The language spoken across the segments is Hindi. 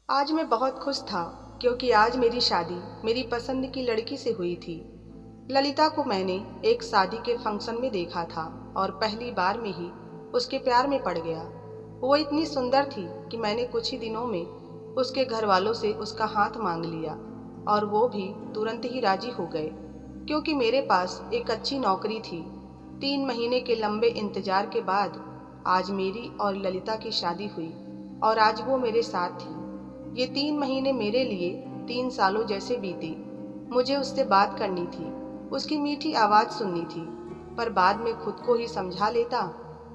आज मैं बहुत खुश था क्योंकि आज मेरी शादी मेरी पसंद की लड़की से हुई थी। ललिता को मैंने एक शादी के फंक्शन में देखा था और पहली बार में ही उसके प्यार में पड़ गया। वो इतनी सुंदर थी कि मैंने कुछ ही दिनों में उसके घर वालों से उसका हाथ मांग लिया और वो भी तुरंत ही राजी हो गए क्योंकि मेरे पास एक अच्छी नौकरी थी। 3 महीने के लंबे इंतजार के बाद आज मेरी और ललिता की शादी हुई और आज वो मेरे साथ थी। ये 3 महीने मेरे लिए 3 सालों जैसे बीती। मुझे उससे बात करनी थी, उसकी मीठी आवाज़ सुननी थी, पर बाद में खुद को ही समझा लेता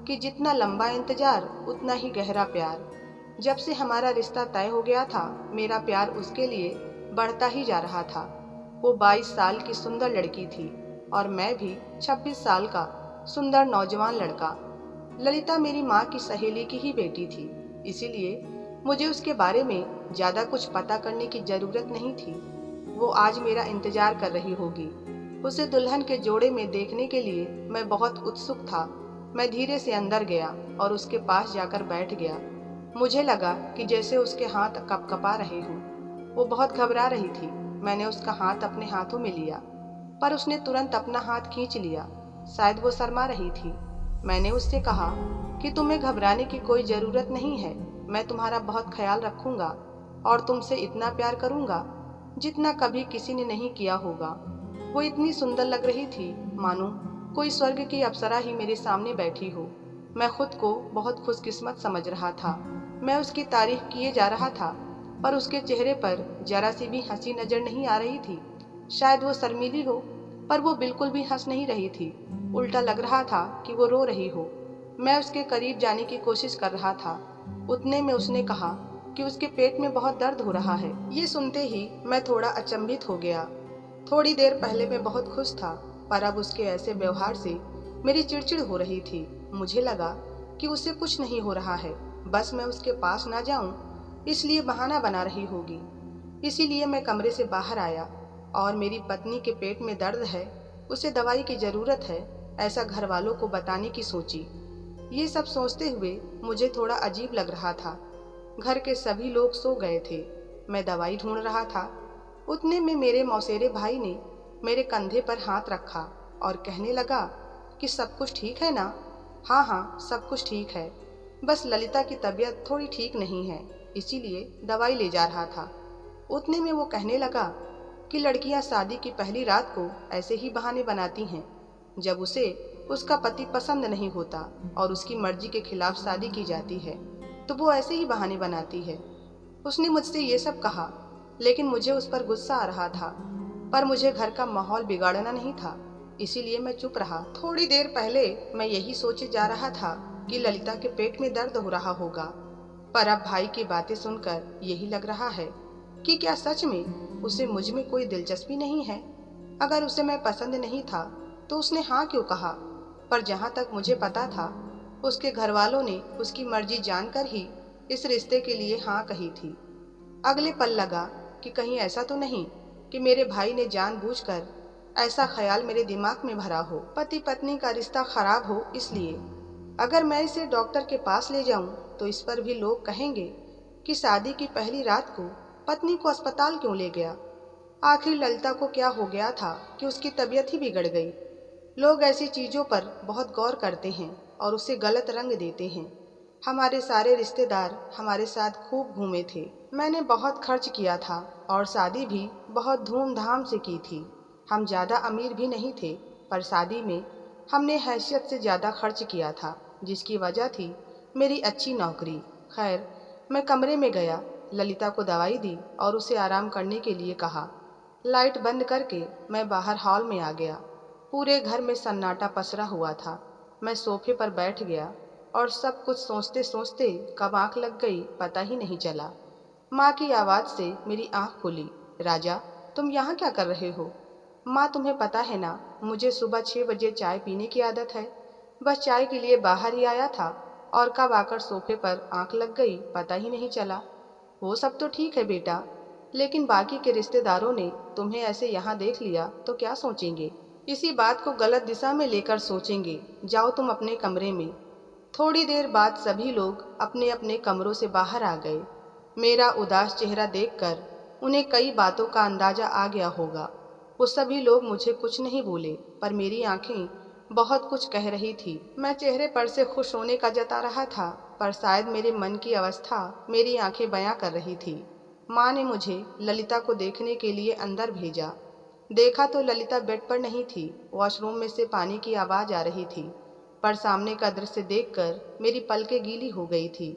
कि जितना लंबा इंतजार उतना ही गहरा प्यार। जब से हमारा रिश्ता तय हो गया था, मेरा प्यार उसके लिए बढ़ता ही जा रहा था। वो 22 साल की सुंदर लड़की थी और मैं भी 26 साल का सुंदर नौजवान लड़का। ललिता मेरी माँ की सहेली की ही बेटी थी, इसीलिए मुझे उसके बारे में ज़्यादा कुछ पता करने की ज़रूरत नहीं थी। वो आज मेरा इंतज़ार कर रही होगी। उसे दुल्हन के जोड़े में देखने के लिए मैं बहुत उत्सुक था। मैं धीरे से अंदर गया और उसके पास जाकर बैठ गया। मुझे लगा कि जैसे उसके हाथ कँपकँपा रहे हों। वो बहुत घबरा रही थी। मैंने उसका हाथ अपने हाथों में लिया, पर उसने तुरंत अपना हाथ खींच लिया। शायद वो शर्मा रही थी। मैंने उससे कहा कि तुम्हें घबराने की कोई ज़रूरत नहीं है। मैं तुम्हारा बहुत ख्याल रखूंगा और तुमसे इतना प्यार करूंगा जितना कभी किसी ने नहीं किया होगा। वो इतनी सुंदर लग रही थी मानो कोई स्वर्ग की अप्सरा ही मेरे सामने बैठी हो। मैं खुद को बहुत खुशकिस्मत समझ रहा था। मैं उसकी तारीफ किए जा रहा था, पर उसके चेहरे पर जरा सी भी हंसी नजर नहीं आ रही थी। शायद वो शर्मीली हो, पर वो बिल्कुल भी हंस नहीं रही थी। उल्टा लग रहा था कि वो रो रही हो। मैं उसके करीब जाने की कोशिश कर रहा था। उतने में उसने कहा कि उसके पेट में बहुत दर्द हो रहा है। ये सुनते ही मैं थोड़ा अचंभित हो गया। थोड़ी देर पहले मैं बहुत खुश था, पर अब उसके ऐसे व्यवहार से मेरी चिड़चिड़ हो रही थी। मुझे लगा कि उससे कुछ नहीं हो रहा है, बस मैं उसके पास ना जाऊं इसलिए बहाना बना रही होगी। इसीलिए मैं कमरे से बाहर आया और मेरी पत्नी के पेट में दर्द है, उसे दवाई की ज़रूरत है, ऐसा घर वालों को बताने की सोची। ये सब सोचते हुए मुझे थोड़ा अजीब लग रहा था। घर के सभी लोग सो गए थे। मैं दवाई ढूंढ रहा था। उतने में मेरे मौसेरे भाई ने मेरे कंधे पर हाथ रखा और कहने लगा कि सब कुछ ठीक है ना। हाँ हाँ, सब कुछ ठीक है, बस ललिता की तबीयत थोड़ी ठीक नहीं है, इसीलिए दवाई ले जा रहा था। उतने में वो कहने लगा कि लड़कियां शादी की पहली रात को ऐसे ही बहाने बनाती हैं। जब उसे उसका पति पसंद नहीं होता और उसकी मर्जी के खिलाफ शादी की जाती है, तो वो ऐसे ही बहाने बनाती है। उसने मुझसे ये सब कहा, लेकिन मुझे उस पर गुस्सा आ रहा था, पर मुझे घर का माहौल बिगाड़ना नहीं था, इसीलिए मैं चुप रहा। थोड़ी देर पहले मैं यही सोचे जा रहा था कि ललिता के पेट में दर्द हो रहा होगा, पर अब भाई की बातें सुनकर यही लग रहा है कि क्या सच में उसे मुझ में कोई दिलचस्पी नहीं है। अगर उसे मैं पसंद नहीं था तो उसने हाँ क्यों कहा। पर जहाँ तक मुझे पता था, उसके घर वालों ने उसकी मर्जी जानकर ही इस रिश्ते के लिए हाँ कही थी। अगले पल लगा कि कहीं ऐसा तो नहीं कि मेरे भाई ने जानबूझकर ऐसा ख्याल मेरे दिमाग में भरा हो, पति पत्नी का रिश्ता खराब हो इसलिए। अगर मैं इसे डॉक्टर के पास ले जाऊं तो इस पर भी लोग कहेंगे कि शादी की पहली रात को पत्नी को अस्पताल क्यों ले गया। आखिर ललिता को क्या हो गया था कि उसकी तबीयत ही बिगड़ गई। लोग ऐसी चीज़ों पर बहुत गौर करते हैं और उसे गलत रंग देते हैं। हमारे सारे रिश्तेदार हमारे साथ खूब घूमे थे। मैंने बहुत खर्च किया था और शादी भी बहुत धूमधाम से की थी। हम ज़्यादा अमीर भी नहीं थे, पर शादी में हमने हैसियत से ज़्यादा खर्च किया था, जिसकी वजह थी मेरी अच्छी नौकरी। खैर, मैं कमरे में गया, ललिता को दवाई दी और उसे आराम करने के लिए कहा। लाइट बंद करके मैं बाहर हॉल में आ गया। पूरे घर में सन्नाटा पसरा हुआ था। मैं सोफे पर बैठ गया और सब कुछ सोचते सोचते कब आँख लग गई पता ही नहीं चला। माँ की आवाज़ से मेरी आँख खुली। राजा, तुम यहाँ क्या कर रहे हो? माँ, तुम्हें पता है ना, मुझे सुबह 6 बजे चाय पीने की आदत है। बस चाय के लिए बाहर ही आया था और कब आकर सोफे पर आँख लग गई पता ही नहीं चला। वो सब तो ठीक है बेटा, लेकिन बाकी के रिश्तेदारों ने तुम्हें ऐसे यहाँ देख लिया तो क्या सोचेंगे? इसी बात को गलत दिशा में लेकर सोचेंगे। जाओ तुम अपने कमरे में। थोड़ी देर बाद सभी लोग अपने अपने कमरों से बाहर आ गए। मेरा उदास चेहरा देखकर उन्हें कई बातों का अंदाजा आ गया होगा। वो सभी लोग मुझे कुछ नहीं बोले, पर मेरी आंखें बहुत कुछ कह रही थी। मैं चेहरे पर से खुश होने का जता रहा था, पर शायद मेरे मन की अवस्था मेरी आंखें बयां कर रही थी। माँ ने मुझे ललिता को देखने के लिए अंदर भेजा। देखा तो ललिता बेड पर नहीं थी, वॉशरूम में से पानी की आवाज़ आ रही थी। पर सामने का दृश्य देखकर मेरी पलकें गीली हो गई थी।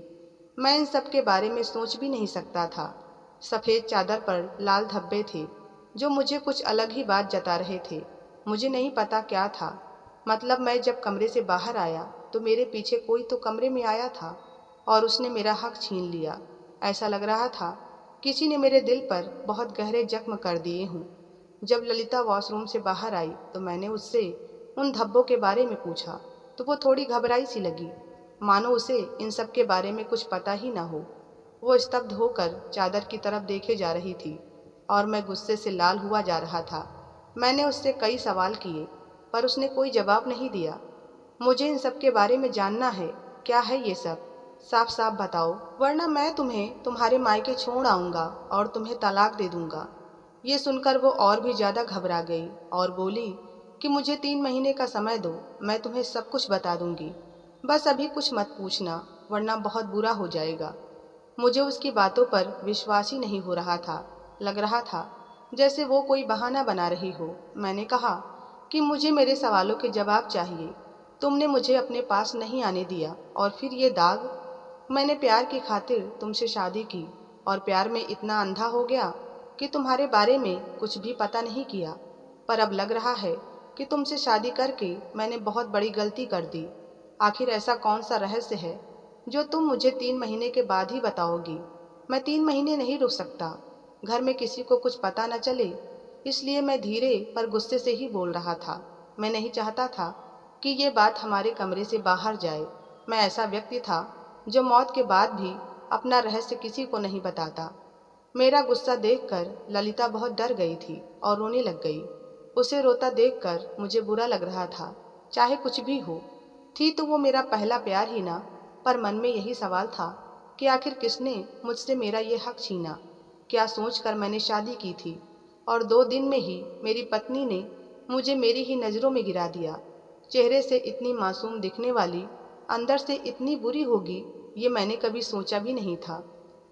मैं इन सब के बारे में सोच भी नहीं सकता था। सफ़ेद चादर पर लाल धब्बे थे, जो मुझे कुछ अलग ही बात जता रहे थे। मुझे नहीं पता क्या था। मतलब मैं जब कमरे से बाहर आया तो मेरे पीछे कोई तो कमरे में आया था और उसने मेरा हक छीन लिया। ऐसा लग रहा था किसी ने मेरे दिल पर बहुत गहरे जख्म कर दिए हों। जब ललिता वॉशरूम से बाहर आई तो मैंने उससे उन धब्बों के बारे में पूछा, तो वो थोड़ी घबराई सी लगी, मानो उसे इन सब के बारे में कुछ पता ही ना हो। वो स्तब्ध होकर चादर की तरफ देखे जा रही थी और मैं गुस्से से लाल हुआ जा रहा था। मैंने उससे कई सवाल किए, पर उसने कोई जवाब नहीं दिया। मुझे इन सब के बारे में जानना है। क्या है ये सब? साफ साफ बताओ, वरना मैं तुम्हें तुम्हारे मायके छोड़ आऊँगा और तुम्हें तलाक दे दूँगा। ये सुनकर वो और भी ज़्यादा घबरा गई और बोली कि मुझे 3 महीने का समय दो, मैं तुम्हें सब कुछ बता दूँगी। बस अभी कुछ मत पूछना, वरना बहुत बुरा हो जाएगा। मुझे उसकी बातों पर विश्वास ही नहीं हो रहा था। लग रहा था जैसे वो कोई बहाना बना रही हो। मैंने कहा कि मुझे मेरे सवालों के जवाब चाहिए। तुमने मुझे अपने पास नहीं आने दिया और फिर ये दाग। मैंने प्यार की खातिर तुमसे शादी की और प्यार में इतना अंधा हो गया कि तुम्हारे बारे में कुछ भी पता नहीं किया। पर अब लग रहा है कि तुमसे शादी करके मैंने बहुत बड़ी गलती कर दी। आखिर ऐसा कौन सा रहस्य है जो तुम मुझे 3 महीने के बाद ही बताओगी? मैं 3 महीने नहीं रुक सकता। घर में किसी को कुछ पता न चले, इसलिए मैं धीरे पर गुस्से से ही बोल रहा था। मैं नहीं चाहता था कि ये बात हमारे कमरे से बाहर जाए। मैं ऐसा व्यक्ति था जो मौत के बाद भी अपना रहस्य किसी को नहीं बताता। मेरा गुस्सा देखकर ललिता बहुत डर गई थी और रोने लग गई। उसे रोता देखकर मुझे बुरा लग रहा था। चाहे कुछ भी हो, थी तो वो मेरा पहला प्यार ही ना। पर मन में यही सवाल था कि आखिर किसने मुझसे मेरा ये हक छीना। क्या सोचकर मैंने शादी की थी और 2 दिन में ही मेरी पत्नी ने मुझे मेरी ही नज़रों में गिरा दिया। चेहरे से इतनी मासूम दिखने वाली अंदर से इतनी बुरी होगी, ये मैंने कभी सोचा भी नहीं था।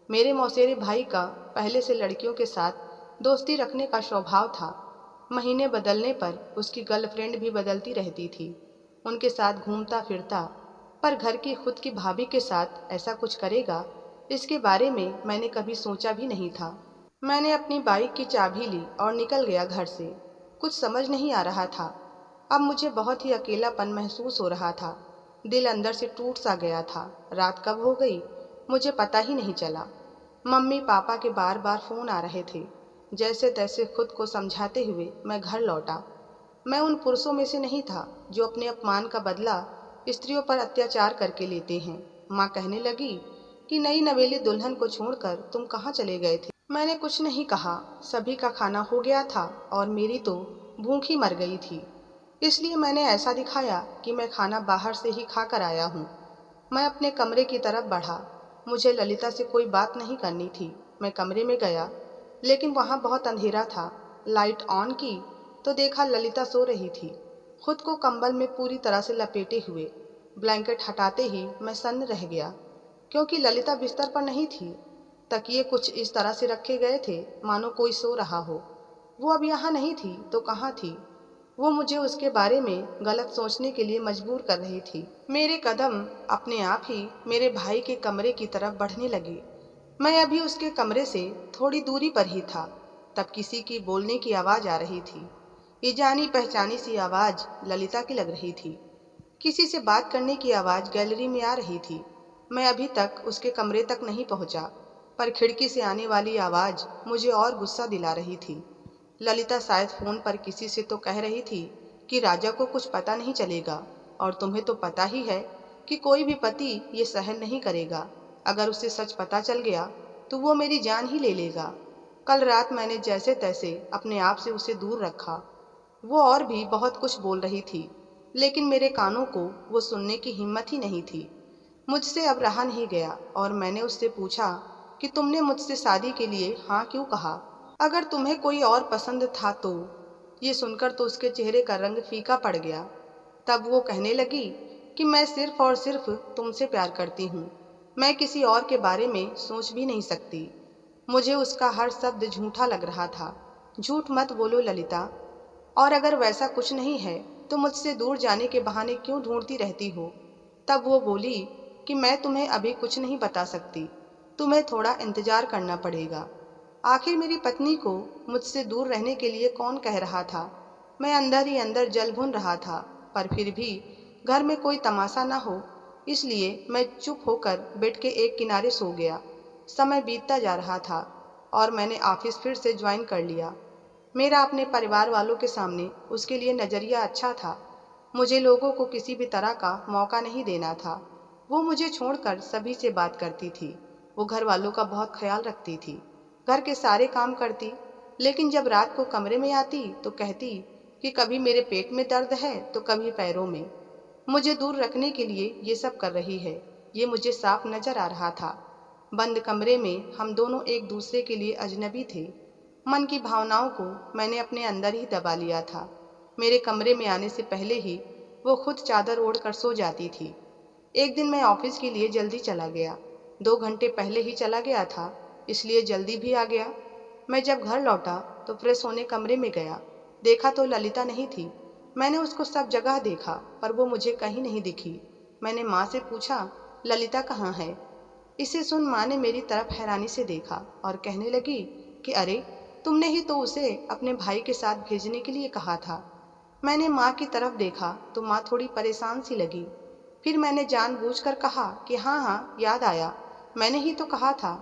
मेरे मौसेरे भाई का पहले से लड़कियों के साथ दोस्ती रखने का स्वभाव था। महीने बदलने पर उसकी गर्लफ्रेंड भी बदलती रहती थी, उनके साथ घूमता फिरता। पर घर की खुद की भाभी के साथ ऐसा कुछ करेगा, इसके बारे में मैंने कभी सोचा भी नहीं था। मैंने अपनी बाइक की चाबी ली और निकल गया घर से। कुछ समझ नहीं आ रहा था। अब मुझे बहुत ही अकेलापन महसूस हो रहा था। दिल अंदर से टूट सा गया था। रात कब हो गई मुझे पता ही नहीं चला। मम्मी पापा के बार बार फ़ोन आ रहे थे। जैसे तैसे खुद को समझाते हुए मैं घर लौटा। मैं उन पुरुषों में से नहीं था जो अपने अपमान का बदला स्त्रियों पर अत्याचार करके लेते हैं। माँ कहने लगी कि नई नवेली दुल्हन को छोड़कर तुम कहाँ चले गए थे? मैंने कुछ नहीं कहा। सभी का खाना हो गया था और मेरी तो भूख ही मर गई थी। इसलिए मैंने ऐसा दिखाया कि मैं खाना बाहर से ही खा कर आया हूँ। मैं अपने कमरे की तरफ बढ़ा। मुझे ललिता से कोई बात नहीं करनी थी। मैं कमरे में गया, लेकिन वहाँ बहुत अंधेरा था। लाइट ऑन की तो देखा ललिता सो रही थी, खुद को कंबल में पूरी तरह से लपेटे हुए। ब्लैंकेट हटाते ही मैं सन्न रह गया, क्योंकि ललिता बिस्तर पर नहीं थी। तकिए कुछ इस तरह से रखे गए थे मानो कोई सो रहा हो। वो अब यहाँ नहीं थी तो कहाँ थी? वो मुझे उसके बारे में गलत सोचने के लिए मजबूर कर रही थी। मेरे कदम अपने आप ही मेरे भाई के कमरे की तरफ बढ़ने लगे। मैं अभी उसके कमरे से थोड़ी दूरी पर ही था, तब किसी की बोलने की आवाज़ आ रही थी। ये जानी पहचानी सी आवाज़ ललिता की लग रही थी। किसी से बात करने की आवाज़ गैलरी में आ रही थी। मैं अभी तक उसके कमरे तक नहीं पहुंचा, पर खिड़की से आने वाली आवाज़ मुझे और गुस्सा दिला रही थी। ललिता शायद फ़ोन पर किसी से तो कह रही थी कि राजा को कुछ पता नहीं चलेगा, और तुम्हें तो पता ही है कि कोई भी पति ये सहन नहीं करेगा। अगर उसे सच पता चल गया तो वो मेरी जान ही ले लेगा। कल रात मैंने जैसे तैसे अपने आप से उसे दूर रखा। वो और भी बहुत कुछ बोल रही थी, लेकिन मेरे कानों को वो सुनने की हिम्मत ही नहीं थी। मुझसे अब रहा नहीं गया और मैंने उससे पूछा कि तुमने मुझसे शादी के लिए हाँ क्यों कहा? अगर तुम्हें कोई और पसंद था तो? ये सुनकर तो उसके चेहरे का रंग फीका पड़ गया। तब वो कहने लगी कि मैं सिर्फ और सिर्फ तुमसे प्यार करती हूँ, मैं किसी और के बारे में सोच भी नहीं सकती। मुझे उसका हर शब्द झूठा लग रहा था। झूठ मत बोलो ललिता, और अगर वैसा कुछ नहीं है तो मुझसे दूर जाने के बहाने क्यों ढूंढती रहती हो? तब वो बोली कि मैं तुम्हें अभी कुछ नहीं बता सकती, तुम्हें थोड़ा इंतजार करना पड़ेगा। आखिर मेरी पत्नी को मुझसे दूर रहने के लिए कौन कह रहा था? मैं अंदर ही अंदर जल भुन रहा था, पर फिर भी घर में कोई तमाशा ना हो, इसलिए मैं चुप होकर बेड के एक किनारे सो गया। समय बीतता जा रहा था और मैंने ऑफिस फिर से ज्वाइन कर लिया। मेरा अपने परिवार वालों के सामने उसके लिए नज़रिया अच्छा था। मुझे लोगों को किसी भी तरह का मौका नहीं देना था। वो मुझे छोड़कर सभी से बात करती थी। वो घर वालों का बहुत ख्याल रखती थी, घर के सारे काम करती, लेकिन जब रात को कमरे में आती तो कहती कि कभी मेरे पेट में दर्द है तो कभी पैरों में। मुझे दूर रखने के लिए ये सब कर रही है, ये मुझे साफ नजर आ रहा था। बंद कमरे में हम दोनों एक दूसरे के लिए अजनबी थे। मन की भावनाओं को मैंने अपने अंदर ही दबा लिया था। मेरे कमरे में आने से पहले ही वो खुद चादर ओढ़ कर सो जाती थी। एक दिन मैं ऑफिस के लिए जल्दी चला गया। 2 घंटे पहले ही चला गया था, इसलिए जल्दी भी आ गया। मैं जब घर लौटा तो फ्रेश होने कमरे में गया, देखा तो ललिता नहीं थी। मैंने उसको सब जगह देखा पर वो मुझे कहीं नहीं दिखी। मैंने माँ से पूछा, ललिता कहाँ है? इसे सुन माँ ने मेरी तरफ हैरानी से देखा और कहने लगी कि अरे, तुमने ही तो उसे अपने भाई के साथ भेजने के लिए कहा था। मैंने माँ की तरफ देखा तो माँ थोड़ी परेशान सी लगी। फिर मैंने जानबूझकर कहा कि हाँ हाँ याद आया, मैंने ही तो कहा था।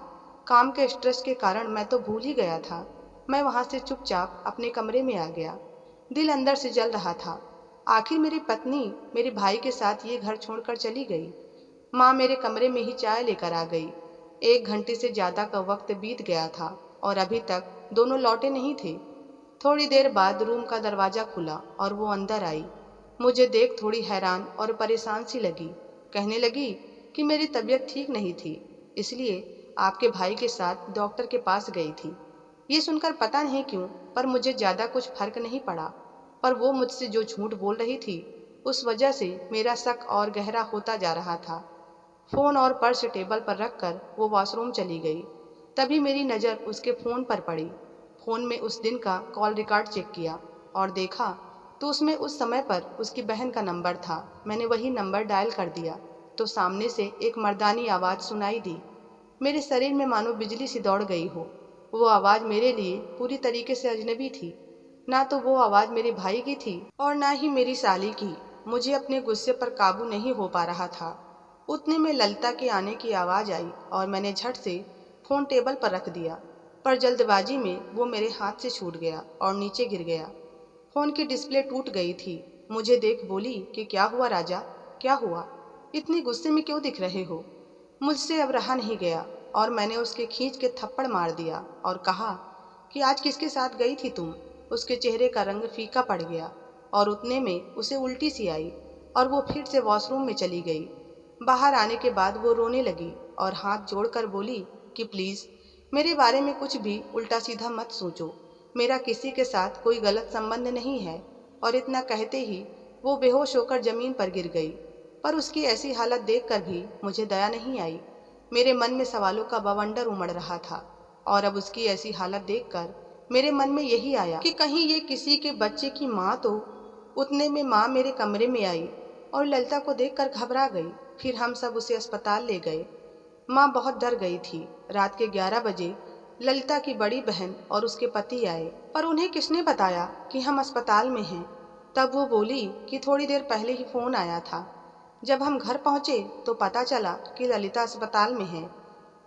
काम के स्ट्रेस के कारण मैं तो भूल ही गया था। मैं वहाँ से चुपचाप अपने कमरे में आ गया। दिल अंदर से जल रहा था। आखिर मेरी पत्नी मेरे भाई के साथ ये घर छोड़कर चली गई। माँ मेरे कमरे में ही चाय लेकर आ गई। 1 घंटे से ज़्यादा का वक्त बीत गया था और अभी तक दोनों लौटे नहीं थे। थोड़ी देर बाद रूम का दरवाज़ा खुला और वो अंदर आई। मुझे देख थोड़ी हैरान और परेशान सी लगी। कहने लगी कि मेरी तबीयत ठीक नहीं थी, इसलिए आपके भाई के साथ डॉक्टर के पास गई थी। ये सुनकर पता नहीं क्यों पर मुझे ज़्यादा कुछ फर्क नहीं पड़ा, पर वो मुझसे जो झूठ बोल रही थी उस वजह से मेरा शक और गहरा होता जा रहा था। फ़ोन और पर्स टेबल पर रखकर वो वॉशरूम चली गई। तभी मेरी नज़र उसके फ़ोन पर पड़ी। फ़ोन में उस दिन का कॉल रिकॉर्ड चेक किया और देखा तो उसमें उस समय पर उसकी बहन का नंबर था। मैंने वही नंबर डायल कर दिया तो सामने से एक मर्दानी आवाज़ सुनाई दी। मेरे शरीर में मानो बिजली सी दौड़ गई हो। वो आवाज़ मेरे लिए पूरी तरीके से अजनबी थी। ना तो वो आवाज़ मेरे भाई की थी और ना ही मेरी साली की। मुझे अपने गुस्से पर काबू नहीं हो पा रहा था। उतने में ललिता के आने की आवाज़ आई और मैंने झट से फ़ोन टेबल पर रख दिया, पर जल्दबाजी में वो मेरे हाथ से छूट गया और नीचे गिर गया। फ़ोन की डिस्प्ले टूट गई थी। मुझे देख बोली कि क्या हुआ राजा, क्या हुआ? इतनी गुस्से में क्यों दिख रहे हो? मुझसे अब रहा नहीं गया और मैंने उसके खींच के थप्पड़ मार दिया और कहा कि आज किसके साथ गई थी तुम? उसके चेहरे का रंग फीका पड़ गया और उतने में उसे उल्टी सी आई और वो फिर से वॉशरूम में चली गई। बाहर आने के बाद वो रोने लगी और हाथ जोड़कर बोली कि प्लीज़ मेरे बारे में कुछ भी उल्टा सीधा मत सोचो, मेरा किसी के साथ कोई गलत संबंध नहीं है। और इतना कहते ही वो बेहोश होकर ज़मीन पर गिर गई। पर उसकी ऐसी हालत देखकर भी मुझे दया नहीं आई। मेरे मन में सवालों का बवंडर उमड़ रहा था और अब उसकी ऐसी हालत देखकर मेरे मन में यही आया कि कहीं ये किसी के बच्चे की माँ तो। उतने में माँ मेरे कमरे में आई और ललिता को देखकर घबरा गई। फिर हम सब उसे अस्पताल ले गए। माँ बहुत डर गई थी। रात के 11 बजे ललिता की बड़ी बहन और उसके पति आए, पर उन्हें किसने बताया कि हम अस्पताल में हैं। तब वो बोली कि थोड़ी देर पहले ही फ़ोन आया था। जब हम घर पहुँचे तो पता चला कि ललिता अस्पताल में है।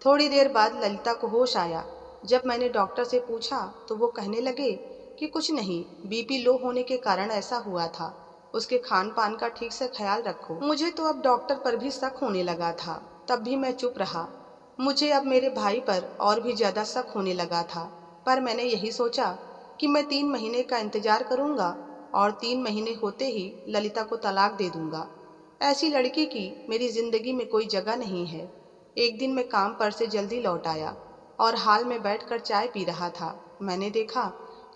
थोड़ी देर बाद ललिता को होश आया। जब मैंने डॉक्टर से पूछा तो वो कहने लगे कि कुछ नहीं, बीपी लो होने के कारण ऐसा हुआ था, उसके खान पान का ठीक से ख्याल रखो। मुझे तो अब डॉक्टर पर भी शक होने लगा था, तब भी मैं चुप रहा। मुझे अब मेरे भाई पर और भी ज़्यादा शक होने लगा था, पर मैंने यही सोचा कि मैं 3 महीने का इंतज़ार करूँगा और 3 महीने होते ही ललिता को तलाक दे दूँगा। ऐसी लड़की की मेरी ज़िंदगी में कोई जगह नहीं है। एक दिन मैं काम पर से जल्दी लौट आया और हाल में बैठकर चाय पी रहा था। मैंने देखा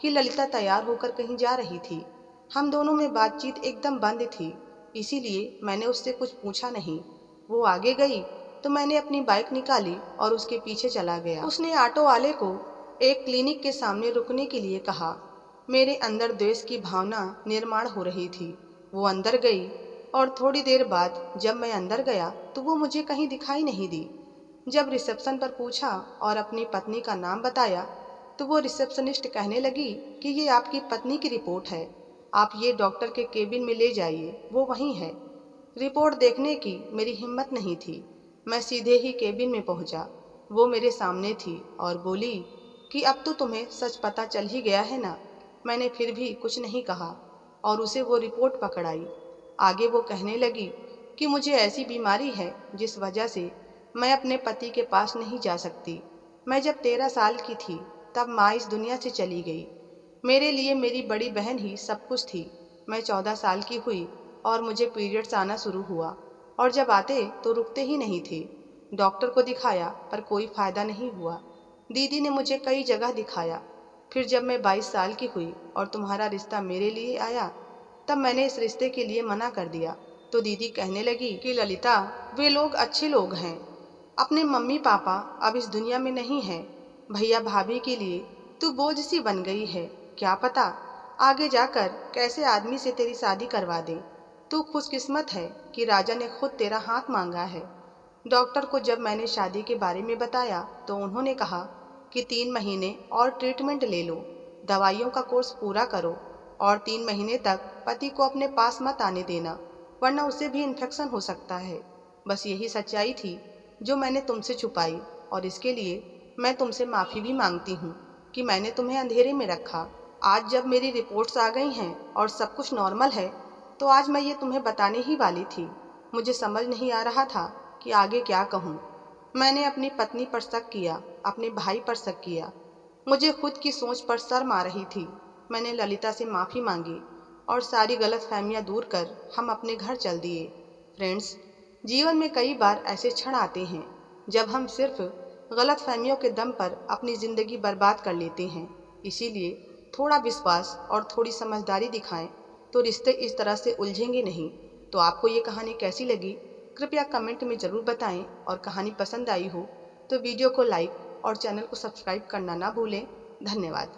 कि ललिता तैयार होकर कहीं जा रही थी। हम दोनों में बातचीत एकदम बंद थी, इसीलिए मैंने उससे कुछ पूछा नहीं। वो आगे गई तो मैंने अपनी बाइक निकाली और उसके पीछे चला गया। उसने ऑटो वाले को एक क्लिनिक के सामने रुकने के लिए कहा। मेरे अंदर द्वेष की भावना निर्माण हो रही थी। वो अंदर गई और थोड़ी देर बाद जब मैं अंदर गया तो वो मुझे कहीं दिखाई नहीं दी। जब रिसेप्शन पर पूछा और अपनी पत्नी का नाम बताया तो वो रिसेप्शनिस्ट कहने लगी कि ये आपकी पत्नी की रिपोर्ट है, आप ये डॉक्टर के केबिन में ले जाइए, वो वहीं है। रिपोर्ट देखने की मेरी हिम्मत नहीं थी। मैं सीधे ही केबिन में पहुंचा। वो मेरे सामने थी और बोली कि अब तो तुम्हें सच पता चल ही गया है ना। मैंने फिर भी कुछ नहीं कहा और उसे वो रिपोर्ट पकड़ाई। आगे वो कहने लगी कि मुझे ऐसी बीमारी है जिस वजह से मैं अपने पति के पास नहीं जा सकती। मैं जब 13 साल की थी तब माँ इस दुनिया से चली गई। मेरे लिए मेरी बड़ी बहन ही सब कुछ थी। मैं 14 साल की हुई और मुझे पीरियड्स आना शुरू हुआ और जब आते तो रुकते ही नहीं थे। डॉक्टर को दिखाया पर कोई फायदा नहीं हुआ। दीदी ने मुझे कई जगह दिखाया। फिर जब मैं 22 साल की हुई और तुम्हारा रिश्ता मेरे लिए आया तब मैंने इस रिश्ते के लिए मना कर दिया। तो दीदी कहने लगी कि ललिता, वे लोग अच्छे लोग हैं, अपने मम्मी पापा अब इस दुनिया में नहीं हैं। भैया भाभी के लिए तू बोझ सी बन गई है। क्या पता आगे जाकर कैसे आदमी से तेरी शादी करवा दे। तू खुशकिस्मत है कि राजा ने खुद तेरा हाथ मांगा है। डॉक्टर को जब मैंने शादी के बारे में बताया तो उन्होंने कहा कि 3 महीने और ट्रीटमेंट ले लो, दवाइयों का कोर्स पूरा करो और 3 महीने तक पति को अपने पास मत आने देना, वरना उसे भी इन्फेक्शन हो सकता है। बस यही सच्चाई थी जो मैंने तुमसे छुपाई और इसके लिए मैं तुमसे माफ़ी भी मांगती हूँ कि मैंने तुम्हें अंधेरे में रखा। आज जब मेरी रिपोर्ट्स आ गई हैं और सब कुछ नॉर्मल है तो आज मैं ये तुम्हें बताने ही वाली थी। मुझे समझ नहीं आ रहा था कि आगे क्या कहूँ। मैंने अपनी पत्नी पर शक किया, अपने भाई पर शक किया। मुझे खुद की सोच पर शर्म आ रही थी। मैंने ललिता से माफ़ी मांगी और सारी गलतफहमियां दूर कर हम अपने घर चल दिए। फ्रेंड्स, जीवन में कई बार ऐसे क्षण आते हैं जब हम सिर्फ गलतफहमियों के दम पर अपनी ज़िंदगी बर्बाद कर लेते हैं। इसीलिए थोड़ा विश्वास और थोड़ी समझदारी दिखाएं तो रिश्ते इस तरह से उलझेंगे नहीं। तो आपको ये कहानी कैसी लगी कृपया कमेंट में ज़रूर बताएं और कहानी पसंद आई हो तो वीडियो को लाइक और चैनल को सब्सक्राइब करना ना भूलें। धन्यवाद।